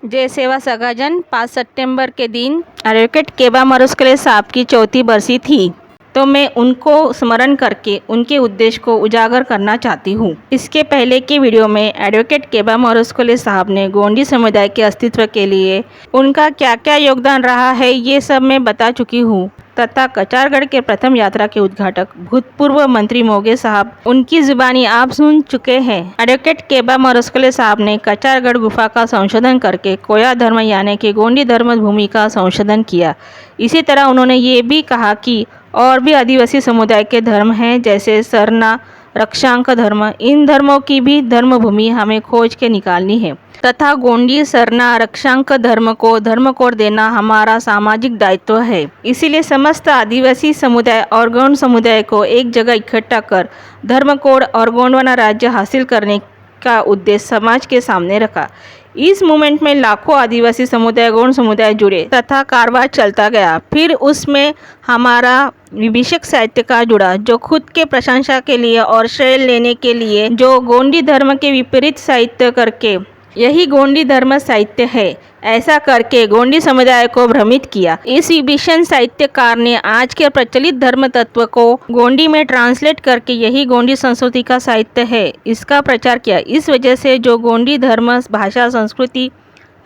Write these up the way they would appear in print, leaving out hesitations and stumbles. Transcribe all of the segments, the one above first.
जय सेवा सगाजन 5 सितंबर के दिन एडवोकेट केबा मरुस्कले साहब की 4थी बरसी थी, तो मैं उनको स्मरण करके उनके उद्देश्य को उजागर करना चाहती हूँ। इसके पहले की वीडियो में एडवोकेट केबा मरुस्कले साहब ने गोंडी समुदाय के अस्तित्व के लिए उनका क्या क्या योगदान रहा है ये सब मैं बता चुकी हूँ, तथा कचारगढ़ के प्रथम यात्रा के उद्घाटक भूतपूर्व मंत्री मोगे साहब उनकी जुबानी आप सुन चुके हैं। एडवोकेट केबा मरुस्कले साहब ने कचारगढ़ गुफा का संशोधन करके कोया धर्म यानी कि गोंडी धर्म भूमि का संशोधन किया। इसी तरह उन्होंने ये भी कहा कि और भी आदिवासी समुदाय के धर्म हैं, जैसे सरना, रक्षांक धर्म। इन धर्मों की भी धर्म भूमि हमें खोज के निकालनी है तथा गोंडी, सरना, रक्षांक धर्म को धर्म कोड देना हमारा सामाजिक दायित्व है। इसीलिए समस्त आदिवासी समुदाय और गौंड समुदाय को एक जगह इकट्ठा कर धर्म कोड और गोंडवाना राज्य हासिल करने का उद्देश्य समाज के सामने रखा। इस मूवमेंट में लाखों आदिवासी समुदाय, गौंड समुदाय जुड़े तथा कारवां चलता गया। फिर उसमें हमारा विभीषक साहित्यकार जुड़ा, जो खुद के प्रशंसा के लिए और श्रेय लेने के लिए जो गोंडी धर्म के विपरीत साहित्य करके यही गोंडी धर्म साहित्य है ऐसा करके गोंडी समुदाय को भ्रमित किया। इस विभीषण साहित्यकार ने आज के प्रचलित धर्म तत्व को गोंडी में ट्रांसलेट करके यही गोंडी संस्कृति का साहित्य है इसका प्रचार किया। इस वजह से जो गोंडी धर्म, भाषा, संस्कृति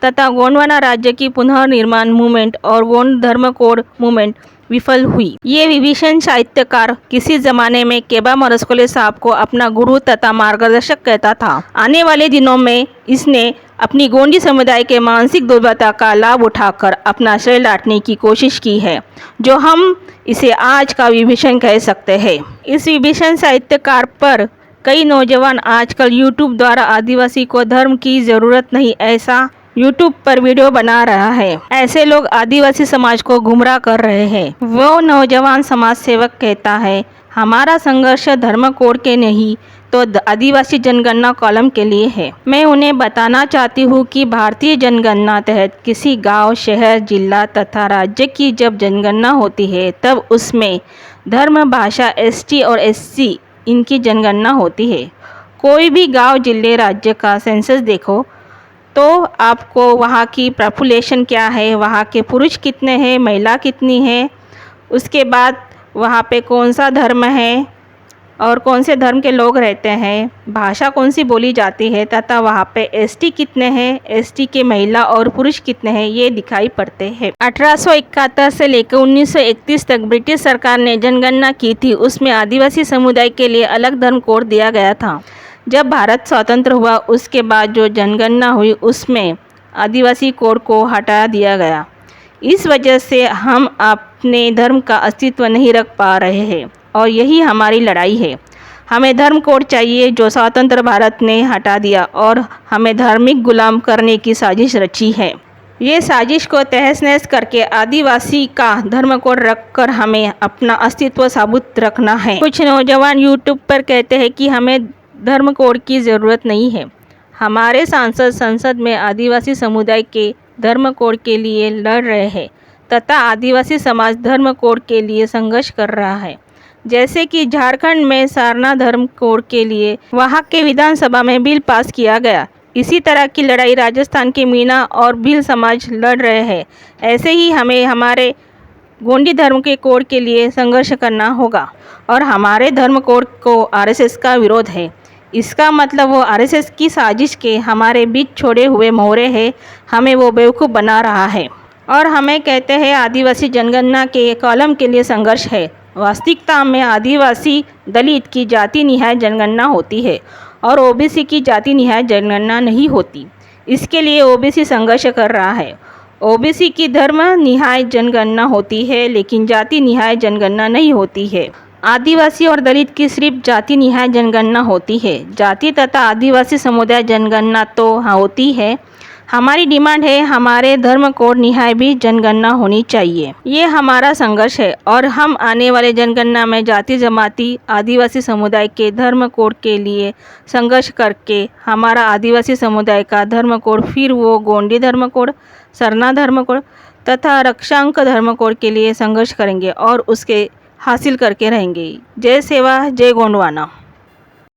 तथा गोंडवाना राज्य की पुनर्निर्माण मूवमेंट और गोंड धर्म कोड मूवमेंट विफल हुई। ये विभीषण साहित्यकार किसी जमाने में केबा मरुस्कले साहब को अपना गुरु तथा मार्गदर्शक कहता था। आने वाले दिनों में इसने अपनी गोंडी समुदाय के मानसिक दुर्बलता का लाभ उठाकर अपना श्रेय लाटने की कोशिश की है, जो हम इसे आज का विभीषण कह सकते हैं। इस विभीषण साहित्यकार पर कई नौजवान आजकल यूट्यूब द्वारा आदिवासी को धर्म की जरूरत नहीं ऐसा यूट्यूब पर वीडियो बना रहा है। ऐसे लोग आदिवासी समाज को गुमराह कर रहे हैं। वो नौजवान समाज सेवक कहता है हमारा संघर्ष धर्म कोड के नहीं तो आदिवासी जनगणना कॉलम के लिए है। मैं उन्हें बताना चाहती हूँ कि भारतीय जनगणना तहत किसी गांव, शहर, जिला तथा राज्य की जब जनगणना होती है तब उसमें धर्म, भाषा, एसटी और एससी इनकी जनगणना होती है। कोई भी गाँव, जिले, राज्य का सेंसस देखो तो आपको वहाँ की पॉपुलेशन क्या है, वहाँ के पुरुष कितने हैं, महिला कितनी है, उसके बाद वहाँ पे कौन सा धर्म है और कौन से धर्म के लोग रहते हैं, भाषा कौन सी बोली जाती है तथा वहाँ पे एसटी कितने हैं, एसटी के महिला और पुरुष कितने हैं, ये दिखाई पड़ते हैं। 1871 से लेकर 1931 तक ब्रिटिश सरकार ने जनगणना की थी। उसमें आदिवासी समुदाय के लिए अलग धर्म कोड दिया गया था। जब भारत स्वतंत्र हुआ उसके बाद जो जनगणना हुई उसमें आदिवासी कोड को हटा दिया गया। इस वजह से हम अपने धर्म का अस्तित्व नहीं रख पा रहे हैं और यही हमारी लड़ाई है। हमें धर्म कोड चाहिए जो स्वतंत्र भारत ने हटा दिया और हमें धार्मिक गुलाम करने की साजिश रची है। ये साजिश को तहस नहस करके आदिवासी का धर्म कोड रखकर हमें अपना अस्तित्व साबुत रखना है। कुछ नौजवान यूट्यूब पर कहते हैं कि हमें धर्म कोड की ज़रूरत नहीं है। हमारे सांसद संसद में आदिवासी समुदाय के धर्म कोड के लिए लड़ रहे हैं तथा आदिवासी समाज धर्म कोड के लिए संघर्ष कर रहा है। जैसे कि झारखंड में सारना धर्म कोड के लिए वहां के विधानसभा में बिल पास किया गया। इसी तरह की लड़ाई राजस्थान के मीणा और भील समाज लड़ रहे हैं। ऐसे ही हमें हमारे गोंडी धर्म के कोड के लिए संघर्ष करना होगा और हमारे धर्म कोड को आरएसएस का विरोध है। इसका मतलब वो आरएसएस की साजिश के हमारे बीच छोड़े हुए मोहरे हैं, हमें वो बेवकूफ़ बना रहा है और हमें कहते हैं आदिवासी जनगणना के कॉलम के लिए संघर्ष है। वास्तविकता में आदिवासी दलित की जाति निहाय जनगणना होती है और ओबीसी की जाति निहाय जनगणना नहीं होती। इसके लिए ओबीसी संघर्ष कर रहा है। ओबीसी की धर्म निहाय जनगणना होती है लेकिन जाति निहाय जनगणना नहीं होती है। आदिवासी और दलित की सिर्फ जाति निहाय जनगणना होती है। जाति तथा आदिवासी समुदाय जनगणना तो होती है। हमारी डिमांड है हमारे धर्म कोड निहाय भी जनगणना होनी चाहिए। ये हमारा संघर्ष है और हम आने वाले जनगणना में जाति, जमाती, आदिवासी समुदाय के धर्म कोड के लिए संघर्ष करके हमारा आदिवासी समुदाय का धर्म कोड, फिर वो गोंडी धर्म कोड, सरना धर्म कोड तथा रक्षांक धर्म कोड के लिए संघर्ष करेंगे और उसके हासिल करके रहेंगे। जय सेवा, जय गोंडवाना।